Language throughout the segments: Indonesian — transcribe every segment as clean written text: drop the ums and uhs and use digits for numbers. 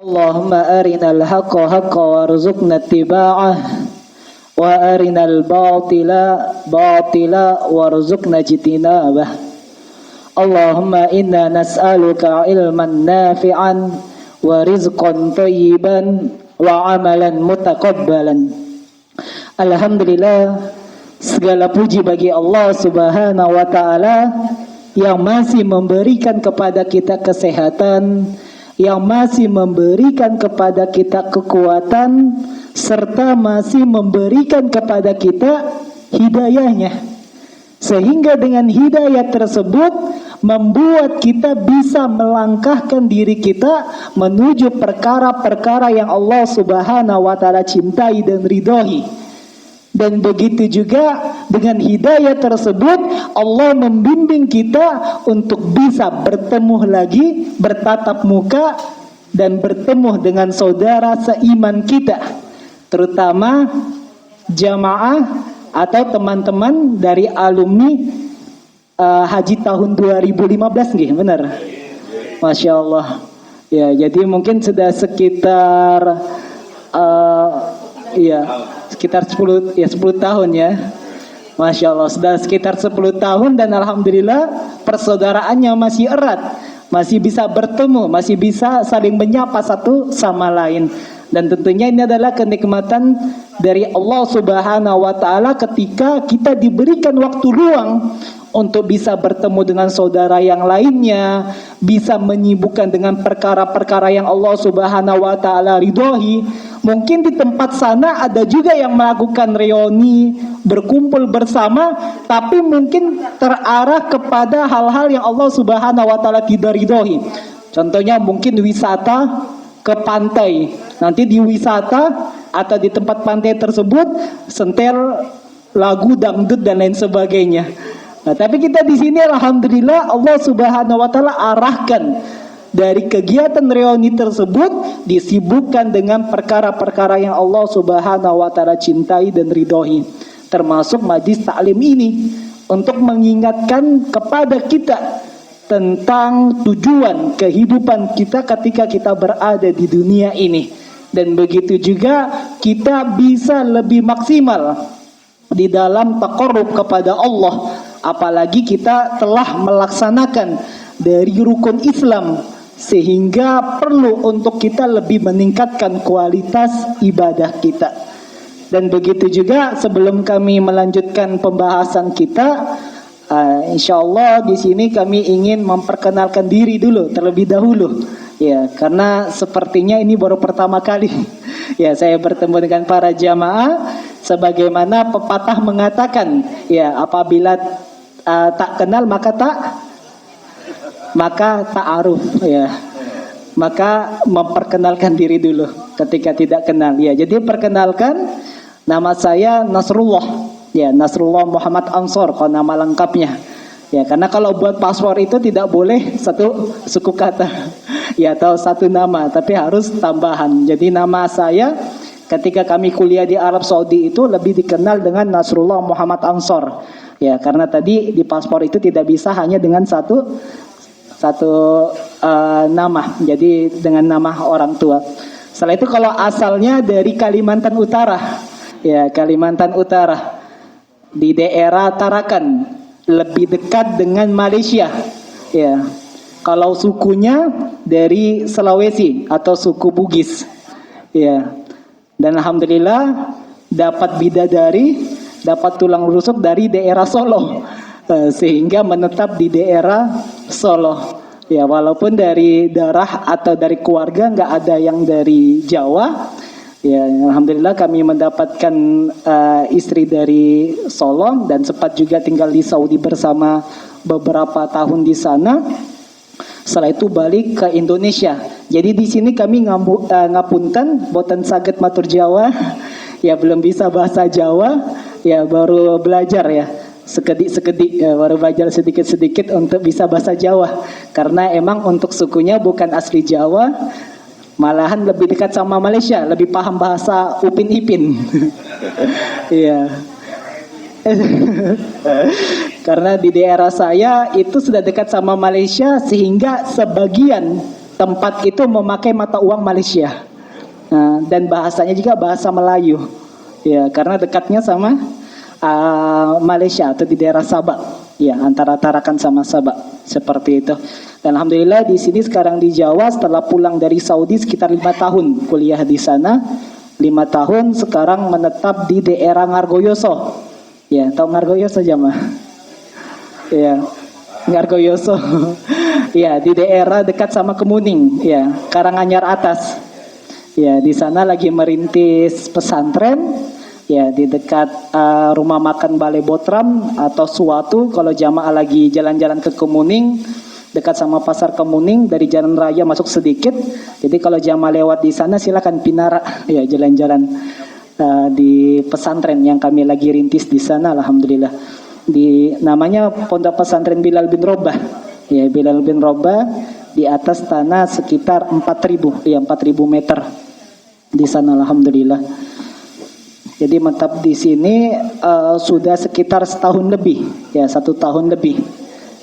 Allahumma arinal haqqa haqqa warzuqna ittiba'ah wa arinal batila batila warzuqna ijtinabah. Allahumma inna nas'aluka ilman nafi'an wa rizqan thayyiban wa amalan mutaqabbalan. Alhamdulillah, segala puji bagi Allah Subhanahu wa taala yang masih memberikan kepada kita kesehatan, yang masih memberikan kepada kita kekuatan, serta masih memberikan kepada kita hidayahnya. Sehingga dengan hidayah tersebut membuat kita bisa melangkahkan diri kita menuju perkara-perkara yang Allah Subhanahu wa taala cintai dan ridhoi. Dan begitu juga dengan hidayah tersebut Allah membimbing kita untuk bisa bertemu lagi, bertatap muka dan bertemu dengan saudara seiman kita, terutama jamaah atau teman-teman dari alumni haji tahun 2015 nggih, benar? Masya Allah. Ya, jadi mungkin sudah sekitar sekitar 10 tahun ya. Masya Allah, sudah sekitar 10 tahun dan alhamdulillah persaudaraannya masih erat, masih bisa bertemu, masih bisa saling menyapa satu sama lain. Dan tentunya ini adalah kenikmatan dari Allah Subhanahu wa taala ketika kita diberikan waktu luang untuk bisa bertemu dengan saudara yang lainnya, bisa menyibukkan dengan perkara-perkara yang Allah Subhanahu wa taala ridhoi. Mungkin di tempat sana ada juga yang melakukan reuni, berkumpul bersama, tapi mungkin terarah kepada hal-hal yang Allah Subhanahu wa taala tidak ridhoi. Contohnya mungkin wisata ke pantai. Nanti di wisata atau di tempat pantai tersebut sentel lagu dangdut dan lain sebagainya. Nah, tapi kita di sini alhamdulillah Allah Subhanahu wa taala arahkan dari kegiatan reuni tersebut disibukkan dengan perkara-perkara yang Allah Subhanahu wa taala cintai dan ridhoi, termasuk majlis taklim ini untuk mengingatkan kepada kita tentang tujuan kehidupan kita ketika kita berada di dunia ini. Dan begitu juga kita bisa lebih maksimal di dalam taqarrub kepada Allah, apalagi kita telah melaksanakan dari rukun Islam, sehingga perlu untuk kita lebih meningkatkan kualitas ibadah kita. Dan begitu juga sebelum kami melanjutkan pembahasan kita, insyaallah di sini kami ingin memperkenalkan diri dulu terlebih dahulu. Ya, karena sepertinya ini baru pertama kali ya saya bertemu dengan para jamaah, sebagaimana pepatah mengatakan, ya apabila tak kenal maka ta'aruf, ya. Maka memperkenalkan diri dulu ketika tidak kenal. Ya, jadi perkenalkan, nama saya Nasrullah. Ya, Nasrullah Muhammad Ansor kalau nama lengkapnya. Ya, karena kalau buat paspor itu tidak boleh satu suku kata. Ya, atau satu nama, tapi harus tambahan. Jadi nama saya ketika kami kuliah di Arab Saudi itu lebih dikenal dengan Nasrullah Muhammad Ansor. Ya, karena tadi di paspor itu tidak bisa hanya dengan satu nama, jadi dengan nama orang tua. Setelah itu kalau asalnya dari Kalimantan Utara, ya Kalimantan Utara, di daerah Tarakan, lebih dekat dengan Malaysia. Ya, kalau sukunya dari Sulawesi atau suku Bugis. Ya, dan alhamdulillah dapat bidadari, dapat tulang rusuk dari daerah Solo, sehingga menetap di daerah Solo. Ya, walaupun dari darah atau dari keluarga nggak ada yang dari Jawa. Ya, alhamdulillah kami mendapatkan istri dari Solo dan sempat juga tinggal di Saudi bersama beberapa tahun di sana. Setelah itu balik ke Indonesia. Jadi di sini kami ngapunten boten saged matur Jawa. Ya, belum bisa bahasa Jawa. Ya, baru belajar ya. Sekedik-sekedik ya, baru belajar sedikit-sedikit untuk bisa bahasa Jawa. Karena emang untuk sukunya bukan asli Jawa, malahan lebih dekat sama Malaysia, lebih paham bahasa Upin Ipin. Iya. Karena di daerah saya itu sudah dekat sama Malaysia, sehingga sebagian tempat itu memakai mata uang Malaysia. Dan bahasanya juga bahasa Melayu. Ya, karena dekatnya sama Malaysia atau di daerah Sabak. Ya, antara Tarakan sama Sabak. Seperti itu. Dan alhamdulillah di sini sekarang di Jawa setelah pulang dari Saudi sekitar 5 tahun kuliah di sana. 5 tahun sekarang menetap di daerah Ngargoyoso. Ya, tahu Ngargoyoso jamaah? Ya, Ngargoyoso. Ya, di daerah dekat sama Kemuning, ya, Karanganyar Atas. Ya, di sana lagi merintis pesantren, ya, di dekat rumah makan Balai Botram atau Suatu. Kalau jamaah lagi jalan-jalan ke Kemuning, dekat sama pasar Kemuning, dari jalan raya masuk sedikit. Jadi kalau jamaah lewat di sana silakan pinara, ya, jalan-jalan di pesantren yang kami lagi rintis di sana, alhamdulillah. Di namanya Pondok Pesantren Bilal bin Robah. Ya, Bilal bin Robah, di atas tanah sekitar 4.000 meter di sana, alhamdulillah. Jadi menetap di sini sudah sekitar setahun lebih, ya, 1 tahun lebih.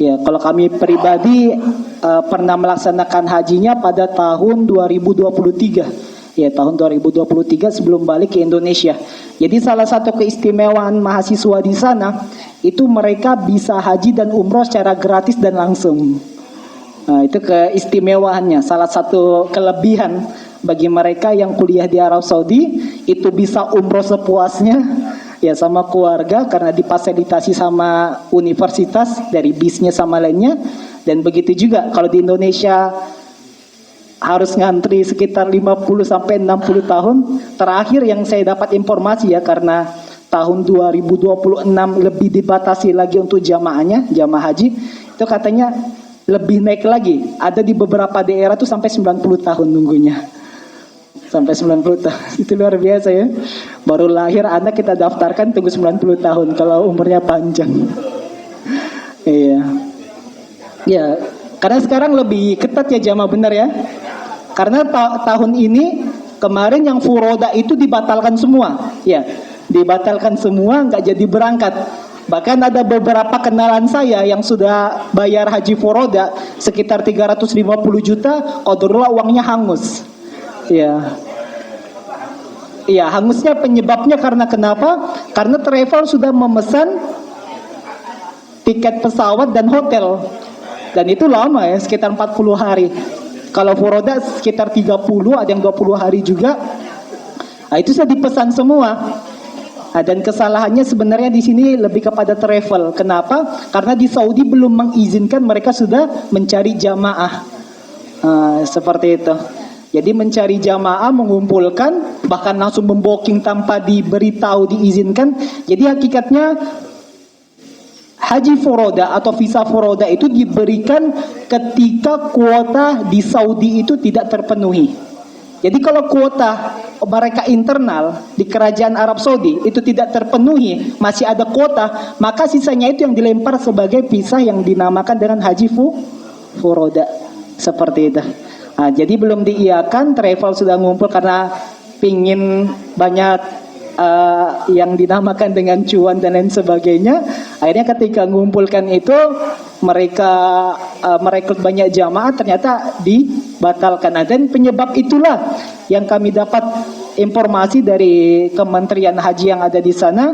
Ya, kalau kami pribadi pernah melaksanakan hajinya pada tahun 2023. Ya, tahun 2023 sebelum balik ke Indonesia. Jadi salah satu keistimewaan mahasiswa di sana itu mereka bisa haji dan umroh secara gratis dan langsung. Nah, itu keistimewaannya. Salah satu kelebihan bagi mereka yang kuliah di Arab Saudi itu bisa umroh sepuasnya, ya, sama keluarga karena difasilitasi sama universitas dari bisnya sama lainnya. Dan begitu juga kalau di Indonesia harus ngantri sekitar 50 sampai 60 tahun. Terakhir yang saya dapat informasi, ya, karena tahun 2026 lebih dibatasi lagi untuk jamaahnya, jamaah haji, itu katanya lebih naik lagi. Ada di beberapa daerah tuh sampai 90 tahun nunggunya. Sampai 90 tahun. Itu luar biasa, ya. Baru lahir anak kita daftarkan tunggu 90 tahun kalau umurnya panjang. Iya. Ya, karena sekarang lebih ketat, ya, jamaah, benar, ya. Karena tahun ini kemarin yang furoda itu dibatalkan semua, ya, dibatalkan semua, nggak jadi berangkat. Bahkan ada beberapa kenalan saya yang sudah bayar haji furoda sekitar 350 juta, qadarullah uangnya hangus. Ya, iya, hangusnya penyebabnya karena kenapa? Karena travel sudah memesan tiket pesawat dan hotel, dan itu lama, ya, sekitar 40 hari. Kalau furoda sekitar 30, ada yang 20 hari juga. Nah, itu sudah dipesan semua. Nah, dan kesalahannya sebenarnya di sini lebih kepada travel. Kenapa? Karena di Saudi belum mengizinkan mereka sudah mencari jamaah. Seperti itu. Jadi mencari jamaah, mengumpulkan, bahkan langsung membooking tanpa diberitahu diizinkan. Jadi hakikatnya haji furoda atau visa furoda itu diberikan ketika kuota di Saudi itu tidak terpenuhi. Jadi kalau kuota mereka internal di kerajaan Arab Saudi itu tidak terpenuhi, masih ada kuota, maka sisanya itu yang dilempar sebagai visa yang dinamakan dengan haji furoda. Seperti itu. Nah, jadi belum diiakan, travel sudah ngumpul karena pingin banyak yang dinamakan dengan cuan dan lain sebagainya. Akhirnya ketika mengumpulkan itu mereka merekrut banyak jamaah, ternyata dibatalkan. Dan penyebab itulah yang kami dapat informasi dari Kementerian Haji yang ada di sana.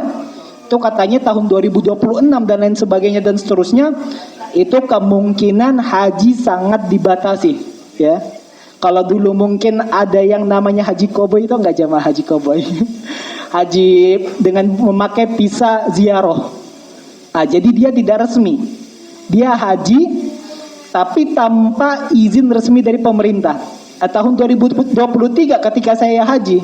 Itu katanya tahun 2026 dan lain sebagainya dan seterusnya, itu kemungkinan haji sangat dibatasi, ya. Kalau dulu mungkin ada yang namanya haji koboi, itu enggak jamaah haji koboi. Haji dengan memakai visa ziarah. Nah, jadi dia tidak resmi. Dia haji tapi tanpa izin resmi dari pemerintah. Tahun 2023 ketika saya haji,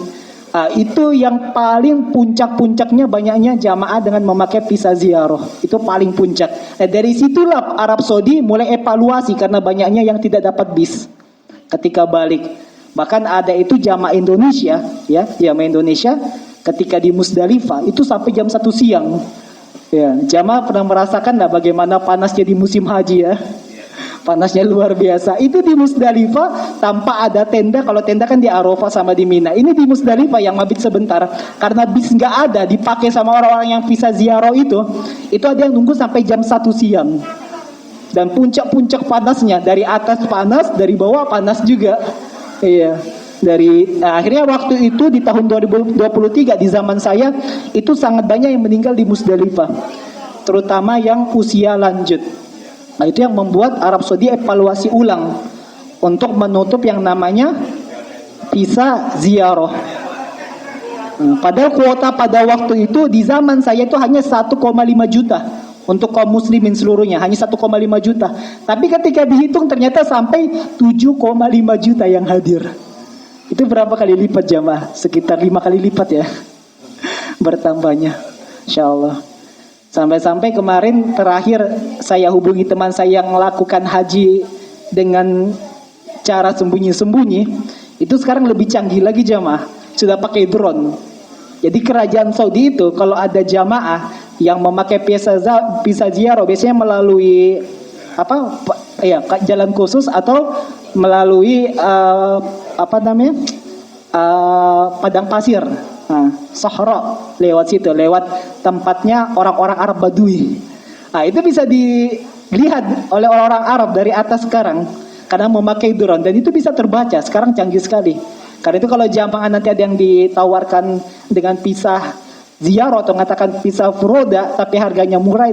itu yang paling puncak-puncaknya banyaknya jamaah dengan memakai visa ziarah. Itu paling puncak. Dari situlah Arab Saudi mulai evaluasi karena banyaknya yang tidak dapat bis ketika balik. Bahkan ada itu jamaah Indonesia, ya, jamaah Indonesia ketika di Musdalifah itu sampai jam 1 siang. Ya, jamaah pernah merasakan lah bagaimana panasnya di musim haji, ya. Panasnya luar biasa. Itu di Musdalifah tanpa ada tenda. Kalau tenda kan di Arafah sama di Mina. Ini di Musdalifah yang mabit sebentar. Karena bis nggak ada dipakai sama orang-orang yang visa ziarah itu ada yang nunggu sampai jam 1 siang. dan puncak-puncak panasnya, dari atas panas, dari bawah panas juga. Iya. Akhirnya waktu itu di tahun 2023 di zaman saya itu sangat banyak yang meninggal di Musdalifah, terutama yang usia lanjut. Nah, itu yang membuat Arab Saudi evaluasi ulang untuk menutup yang namanya visa ziarah. Padahal kuota pada waktu itu di zaman saya itu hanya 1,5 juta untuk kaum muslimin seluruhnya, hanya 1,5 juta. Tapi ketika dihitung ternyata sampai 7,5 juta yang hadir. Itu berapa kali lipat jamaah? Sekitar 5 kali lipat ya bertambahnya, insyaallah. Sampai-sampai kemarin terakhir saya hubungi teman saya yang melakukan haji dengan cara sembunyi-sembunyi. Itu sekarang lebih canggih lagi jamaah, sudah pakai drone. Jadi kerajaan Saudi itu kalau ada jamaah yang memakai visa ziarah biasanya melalui jalan khusus atau melalui padang pasir, Sahara, lewat situ, lewat tempatnya orang-orang Arab Badui. Nah, itu bisa dilihat oleh orang-orang Arab dari atas sekarang karena memakai drone, dan itu bisa terbaca. Sekarang canggih sekali. Karena itu kalau jamaah nanti ada yang ditawarkan dengan visa ziarah atau mengatakan visa furoda tapi harganya murah, itu